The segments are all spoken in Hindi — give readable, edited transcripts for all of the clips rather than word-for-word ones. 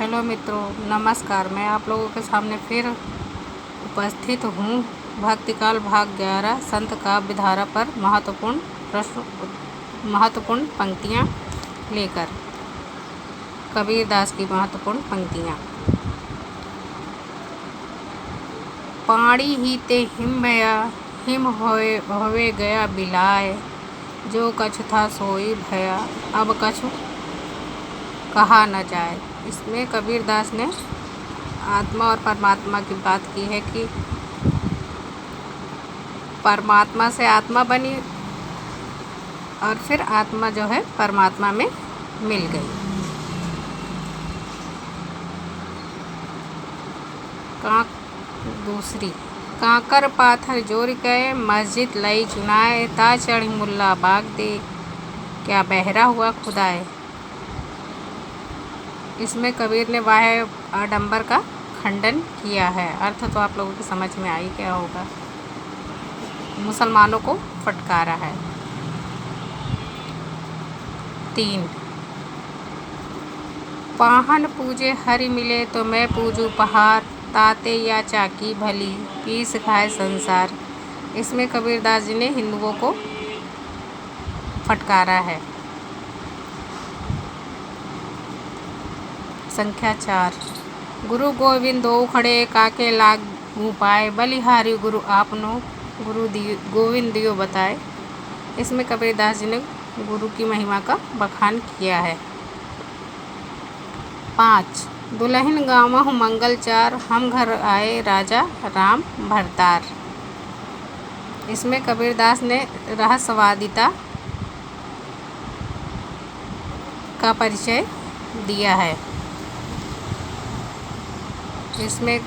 हेलो मित्रों, नमस्कार। मैं आप लोगों के सामने फिर उपस्थित हूँ भक्तिकाल भाग 11 संत काव्य धारा पर महत्वपूर्ण पंक्तियाँ लेकर। कबीरदास की महत्वपूर्ण पंक्तियाँ। पाणी ही ते हिम भया, हिम होवे गया बिलाए, जो कछु था सोई भया, अब कछु कहा न जाए। इसमें कबीरदास ने आत्मा और परमात्मा की बात की है कि परमात्मा से आत्मा बनी और फिर आत्मा जो है परमात्मा में मिल गई। दूसरी, कांकर पाथर जोर गए, मस्जिद लई चुनाए, ता चढ़ी मुल्ला बाग दे, क्या बहरा हुआ खुदाए। इसमें कबीर ने बाह्य आडंबर का खंडन किया है। अर्थ तो आप लोगों की समझ में आई क्या होगा। मुसलमानों को फटकारा है। 3, पाहन पूजे हरि मिले तो मैं पूजू पहाड़, ताते या चाकी भली, पीस खाए संसार। इसमें कबीरदास जी ने हिंदुओं को फटकारा है। संख्या 4, गुरु गोविंद दो खड़े, काके लागू पाए, बलिहारी गुरु आपनो, गुरु गोविंद दियो बताए। इसमें कबीरदास जी ने गुरु की महिमा का बखान किया है। 5, दुल्हन गावहु मंगल चार, हम घर आए राजा राम भरतार। इसमें कबीरदास ने रहस्यवादिता का परिचय दिया है। इसमें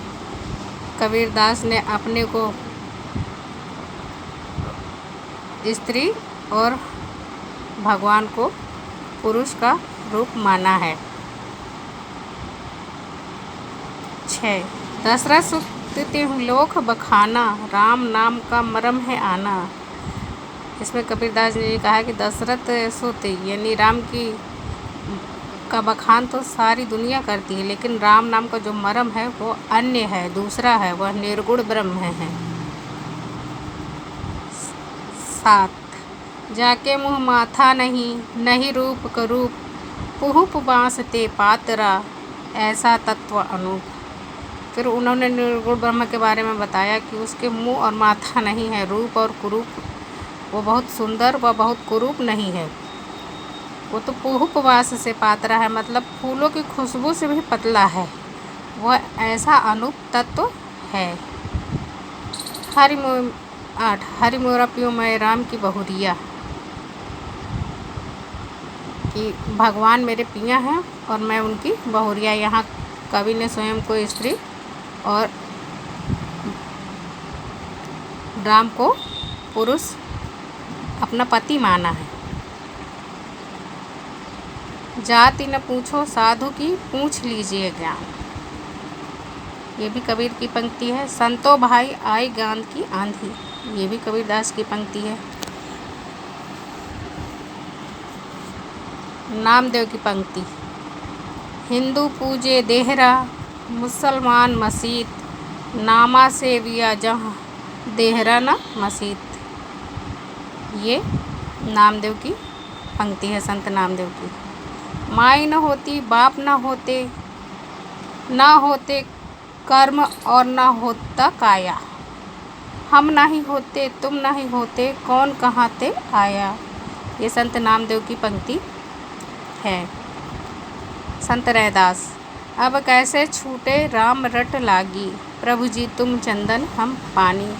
कबीरदास ने अपने को स्त्री और भगवान को पुरुष का रूप माना है। 6, दशरथ सुत लोक बखाना, राम नाम का मरम है आना। इसमें कबीरदास ने कहा कि दशरथ सुत यानी राम की का बखान तो सारी दुनिया करती है, लेकिन राम नाम का जो मरम है वो अन्य है, दूसरा है, वह निर्गुण ब्रह्म है। 7, जाके मुँह माथा नहीं, नहीं रूप करूप, पुहुप बाँस ते पातरा, ऐसा तत्व अनूप। फिर उन्होंने निर्गुण ब्रह्म के बारे में बताया कि उसके मुँह और माथा नहीं है, रूप और कुरूप, वो बहुत सुंदर व बहुत कुरूप नहीं है। वो तो पुहुपवास से पातरा है, मतलब फूलों की खुशबू से भी पतला है। वह ऐसा अनूप तत्व है। 8, हरि मोरा पियो मैं राम की बहुरिया, कि भगवान मेरे पिया हैं और मैं उनकी बहुरिया। यहाँ कवि ने स्वयं को स्त्री और राम को पुरुष अपना पति माना है। जाति न पूछो साधु की, पूछ लीजिए ज्ञान। ये भी कबीर की पंक्ति है। संतो भाई आई ज्ञान की आंधी, ये भी कबीरदास की पंक्ति है। नामदेव की पंक्ति, हिंदू पूजे देहरा, मुसलमान मसीत, नामा सेविया जहाँ, देहरा न मसीत। ये नामदेव की पंक्ति है, संत नामदेव की। माई न होती बाप न होते, ना होते कर्म और ना होता काया, हम नहीं होते तुम नहीं होते, कौन कहाँ ते आया। ये संत नामदेव की पंक्ति है। संत रैदास, अब कैसे छूटे राम रट लागी, प्रभु जी तुम चंदन हम पानी,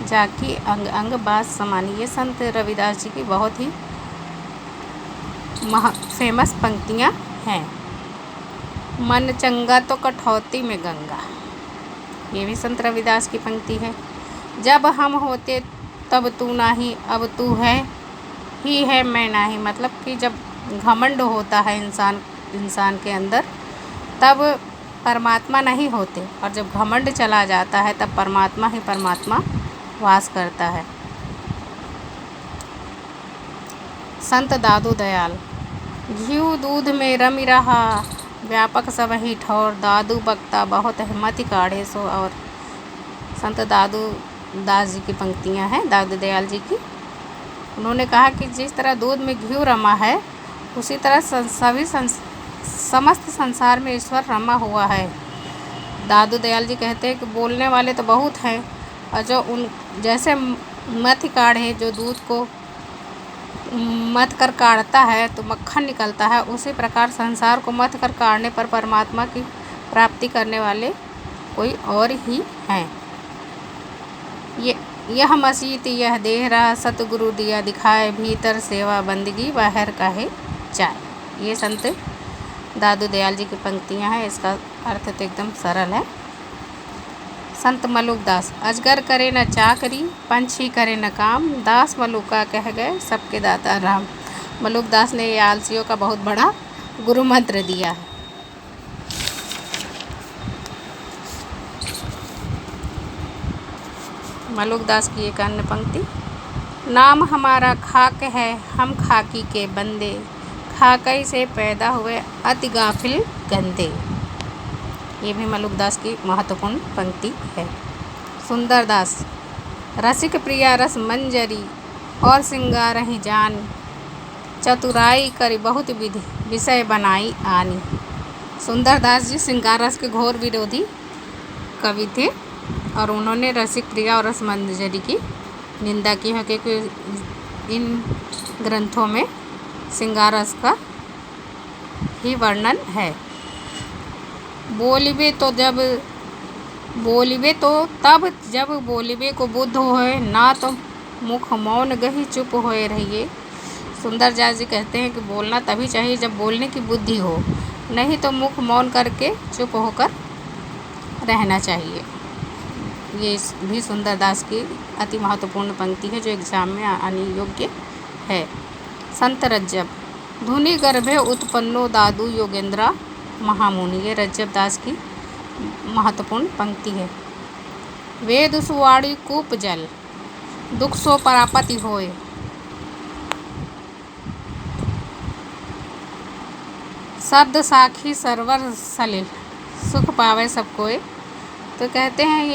जाकी अंग अंग बात समानी। ये संत रविदास जी की बहुत ही फेमस पंक्तियाँ हैं। मन चंगा तो कठौती में गंगा, ये भी संत रविदास की पंक्ति है। जब हम होते तब तू नाही, अब तू है ही है मैं नाही। मतलब कि जब घमंड होता है इंसान के अंदर, तब परमात्मा नहीं होते, और जब घमंड चला जाता है तब परमात्मा ही परमात्मा वास करता है। संत दादू दयाल, घीऊ दूध में रमी रहा, व्यापक सब ही ठौर, दादू बक्ता बहुत हिम्मत काढ़े सो। और संत दादू दास जी की पंक्तियाँ हैं, दादू दयाल जी की। उन्होंने कहा कि जिस तरह दूध में घी रमा है, उसी तरह समस्त संसार में ईश्वर रमा हुआ है। दादू दयाल जी कहते हैं कि बोलने वाले तो बहुत हैं, और जो उन जैसे मथ काढ़े, जो दूध को मथ कर काढ़ता है तो मक्खन निकलता है, उसी प्रकार संसार को मथ कर काढ़ने पर परमात्मा की प्राप्ति करने वाले कोई और ही हैं। यह मसीत यह देहरा, सतगुरु दिया दिखाए, भीतर सेवा बंदगी बाहर काहे चाय। ये संत दादू दयाल जी की पंक्तियाँ हैं। इसका अर्थ तो एकदम सरल है। संत मलुक दास, अजगर करे न चाकरी, पंछी करे न काम, दास मलुका कह गए सबके दाता राम। मलुक दास ने ये आलसियों का बहुत बड़ा गुरु मंत्र दिया है। मलुक दास की एक अन्य पंक्ति, नाम हमारा खाक है, हम खाकी के बंदे, खाकई से पैदा हुए अति गाफिल गंदे। ये भी मलुक दास की महत्वपूर्ण पंक्ति है। सुंदर दास, रसिक प्रिया रस मंजरी, और सिंगार ही जान, चतुराई करी बहुत विधि, विषय बनाई आनी। सुंदर दास जी श्रृंगार रस के घोर विरोधी कवि थे, और उन्होंने रसिक प्रिया और रस मंजरी की निंदा की है, क्योंकि इन ग्रंथों में श्रृंगार रस का ही वर्णन है। बोलिबे तो तब जब बोलिबे को बुद्ध होए, ना तो मुख मौन गही चुप होए रहिए। सुंदर दास जी कहते हैं कि बोलना तभी चाहिए जब बोलने की बुद्धि हो, नहीं तो मुख मौन करके चुप होकर रहना चाहिए। ये भी सुंदर दास की अति महत्वपूर्ण पंक्ति है, जो एग्जाम में आने योग्य है। संत रज्जब, धुनि गर्भे उत्पन्नो दादू योगेंद्रा महामुनि। ये रज्जब दास की महत्वपूर्ण पंक्ति है। वेद सुवाड़ी कूप जल, दुख सो परापति होए, शब्द साखी सरवर सलिल, सुख पावे सब कोई। तो कहते हैं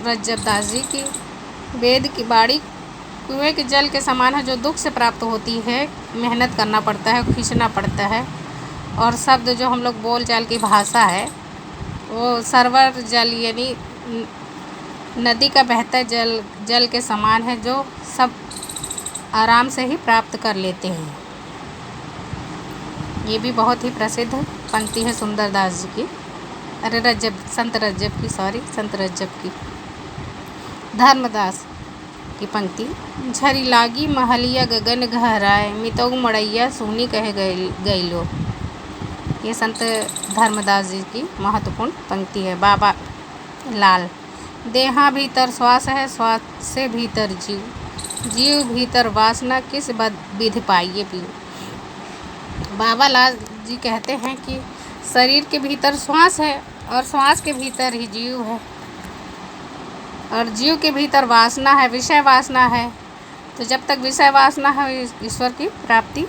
रज्जब दास जी की वेद की बाड़ी कुएं के जल के समान है, जो दुख से प्राप्त होती है। मेहनत करना पड़ता है, खींचना पड़ता है। और शब्द जो हम लोग बोल चाल की भाषा है, वो सरवर जल यानी नदी का बहता जल के समान है, जो सब आराम से ही प्राप्त कर लेते हैं। ये भी बहुत ही प्रसिद्ध पंक्ति है सुंदर दास जी की। संत रज्जब की। धर्मदास की पंक्ति, झरी लागी महलिया गगन गहराए, मितौ मड़ैया सूनी कह गईलो। ये संत धर्मदास जी की महत्वपूर्ण पंक्ति है। बाबा लाल, देहा भीतर श्वास है, श्वास से भीतर जीव, जीव भीतर वासना, किस विधि पाइए पीओ। बाबा लाल जी कहते हैं कि शरीर के भीतर श्वास है, और श्वास के भीतर ही जीव है, और जीव के भीतर वासना है, विषय वासना है। तो जब तक विषय वासना है, ईश्वर की प्राप्ति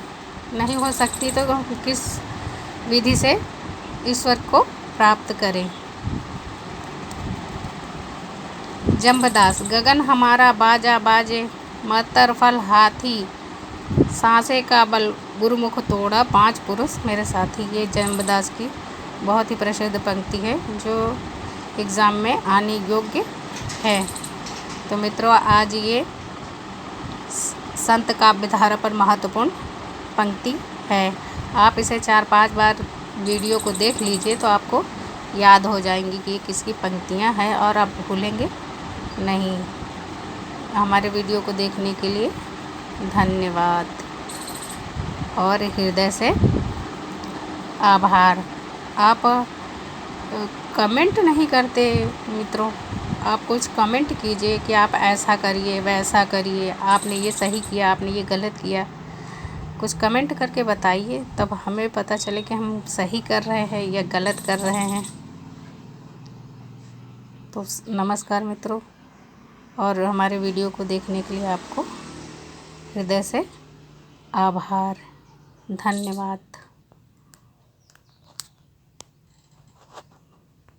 नहीं हो सकती। तो किस विधि से ईश्वर को प्राप्त करें। जम्बदास, गगन हमारा बाजा बाजे, मतर फल हाथी, सांसे का बल गुरुमुख तोड़ा, 5 पुरुष मेरे साथी। ये जम्बदास की बहुत ही प्रसिद्ध पंक्ति है, जो एग्ज़ाम में आने योग्य है। तो मित्रों, आज ये संत काव्यधारा पर महत्वपूर्ण पंक्ति है। आप इसे 4-5 बार वीडियो को देख लीजिए, तो आपको याद हो जाएंगी कि ये किसकी पंक्तियाँ हैं, और आप भूलेंगे नहीं। हमारे वीडियो को देखने के लिए धन्यवाद और हृदय से आभार। आप कमेंट नहीं करते मित्रों, आप कुछ कमेंट कीजिए कि आप ऐसा करिए, वैसा करिए, आपने ये सही किया, आपने ये गलत किया। कुछ कमेंट करके बताइए, तब हमें पता चले कि हम सही कर रहे हैं या गलत कर रहे हैं। तो नमस्कार मित्रों, और हमारे वीडियो को देखने के लिए आपको हृदय से आभार, धन्यवाद।